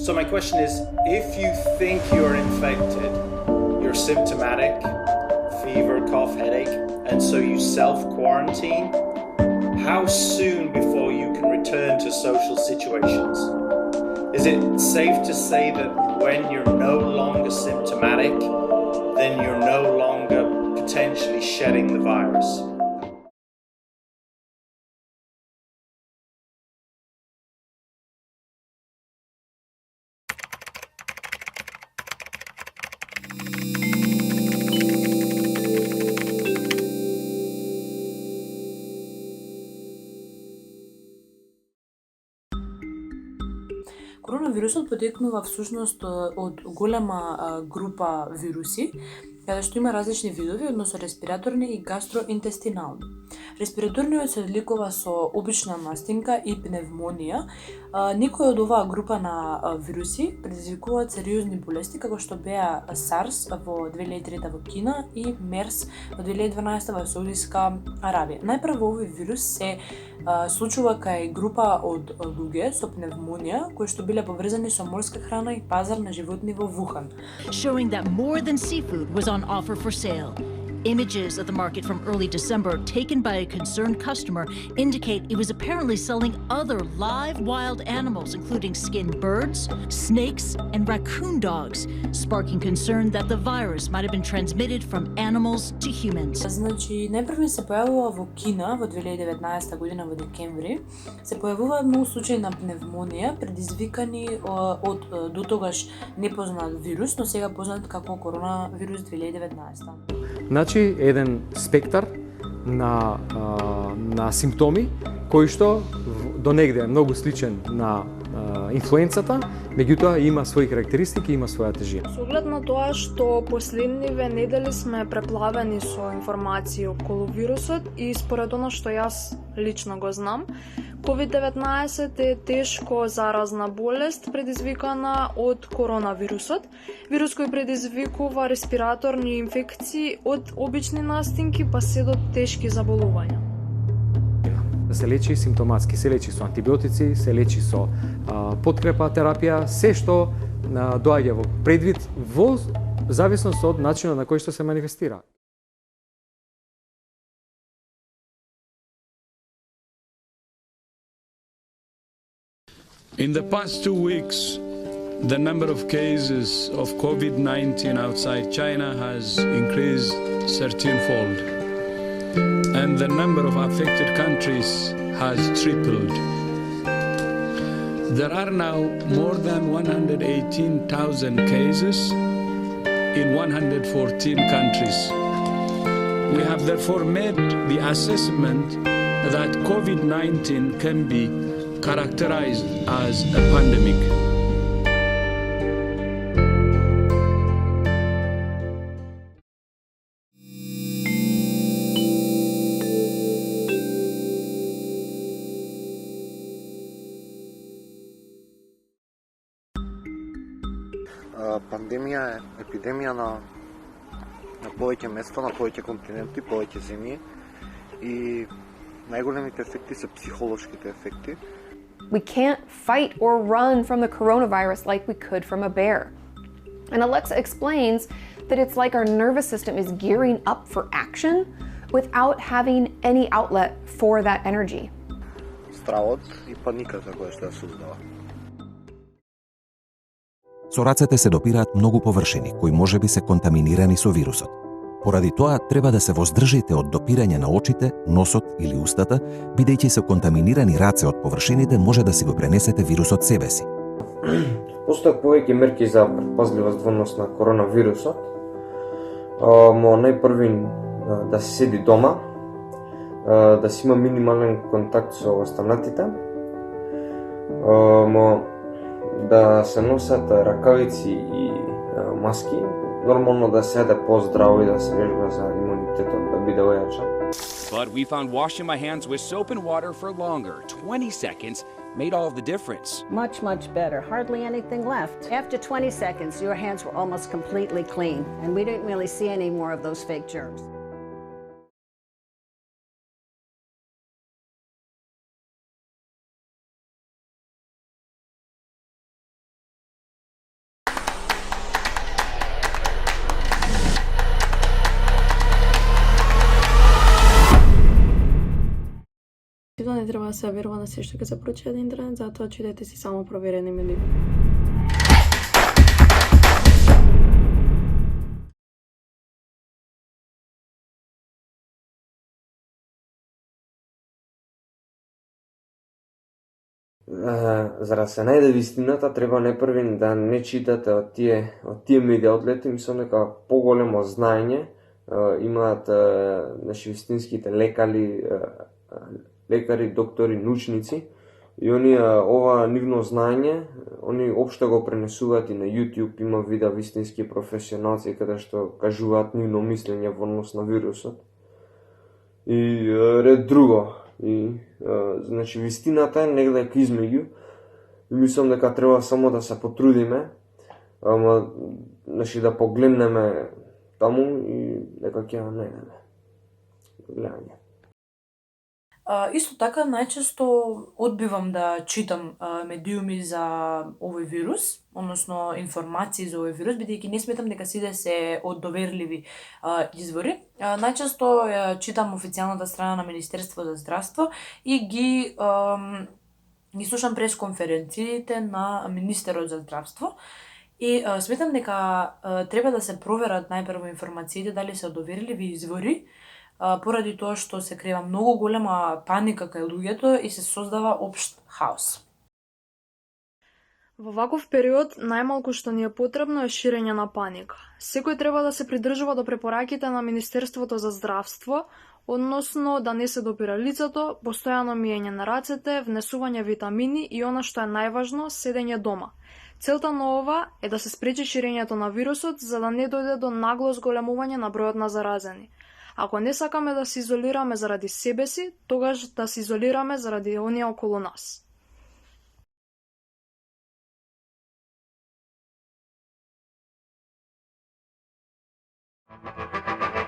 So my question is, if you think you're infected, you're symptomatic, fever, cough, headache, and so you self-quarantine, how soon before you can return to social situations? Is it safe to say that when you're no longer symptomatic, then you're no longer potentially shedding the virus? Коронавирусот потекнува всушност од голема група вируси, каде што има различни видови, односно респираторни и гастроинтестинални. Респираторниот се одликува со обична настинка и пневмонија. Некои од оваа група на вируси предизвикуваат сериозни болести, како што беа SARS во 2003 во Кина и MERS во 2012 во Саудиска Арабија. Најпрво овој вирус се случува кај група од луѓе со пневмонија кои што биле поврзани со морска храна и пазар на животни во Вухан. Showing that more than seafood was on offer for sale. Images of the market from early December taken by a concerned customer indicate it was apparently selling other live wild animals, including skinned birds, snakes, and raccoon dogs, sparking concern that the virus might have been transmitted from animals to humans. Значи, најпрво се појавува во Кина во 2019 година во декември. Се појавуваат многу случаи на пневмонија предизвикани од дотогаш непознат вирус, но сега познат како коронавирус 2019. Значи, еден спектар на симптоми кои што до негде е многу сличен на инфлуенцата, меѓутоа има своји карактеристики, има своја тежина. Со оглед на тоа што последниве недели сме преплавени со информации околу вирусот и според она што јас лично го знам, COVID-19 е тешко заразна болест предизвикана од коронавирусот, вирус кој предизвикува респираторни инфекции од обични настинки па се до тешки заболувања. Се лечи симптоматски, се лечи со антибиотици, се лечи со подкрепа терапија, се што доаѓа во предвид во зависност од начинот на кој што се манифестира. In the past 2 weeks, the number of cases of COVID-19 outside China has increased 13-fold, and the number of affected countries has tripled. There are now more than 118,000 cases in 114 countries. We have therefore made the assessment that COVID-19 can be characterized as a pandemic. Пандемија е епидемија на повеќе места, на повеќе континенти, повеќе земји и најголемите ефекти се психолошките ефекти. We can't fight or run from the coronavirus like we could from a bear. And Alexa explains that it's like our nervous system is gearing up for action without having any outlet for that energy. Стравот и паниката која што ја создава. Со рацете се допираат многу површини кои можеби се контаминирани со вирусот. Поради тоа треба да се воздржите од допирање на очите, носот или устата, бидејќи се контаминирани раце од површините може да си го пренесете вирусот себе си. Постојат повеќе мерки за предпазливост во однос на коронавирусот. Најпрви да се седи дома, да се има минимален контакт со останатите, да се носат ракавици и маски, нормално да се еде по-здраво и да се вежба за имунитетот да биде ојачан. But we found washing my hands with soap and water for longer, 20 seconds, made all of the difference. Much, much better. Hardly anything left. After 20 seconds, your hands were almost completely clean, and we didn't really see any more of those fake germs. Не треба да се верува на се што ќе се прочита на интернет, затоа читајте си само проверени медии. За да се најде вистината, треба непрвин да не читате од тие медиа outleti, мислам дека поголемо знаење имаат наши вистинските лекари, доктори, научници, и они ова нивно знаење, они општо го пренесуваат и на YouTube, има видеа вистински професионалци каде што кажуваат нивно мислење во однос на вирусот. И ред друго. И значи вистината е негде измеѓу. И мислам дека треба само да се потрудиме, значи да погледнеме таму и дека ќе ја најдеме. Гледање. Исто така, најчесто одбивам да читам медиуми за овој вирус, односно информации за овој вирус, бидејќи не сметам дека сите се од доверливи извори. Најчесто читам официјалната страна на Министерство за здравство и ги слушам пресконференциите на Министерот за здравство. И сметам дека треба да се проверат најпрво информациите дали се од доверливи извори, поради тоа што се крива многу голема паника кај луѓето и се создава општ хаос. Во ваков период, најмалку што ни е потребно е ширење на паника. Секој треба да се придржува до препораките на Министерството за здравство, односно да не се допира лицето, постојано миење на рацете, внесување витамини и она што е најважно, седење дома. Целта на ова е да се спречи ширењето на вирусот, за да не дојде до нагло зголемување на бројот на заразени. Ако не сакаме да се изолираме заради себе си, тогаш да се изолираме заради оние околу нас. Thank you.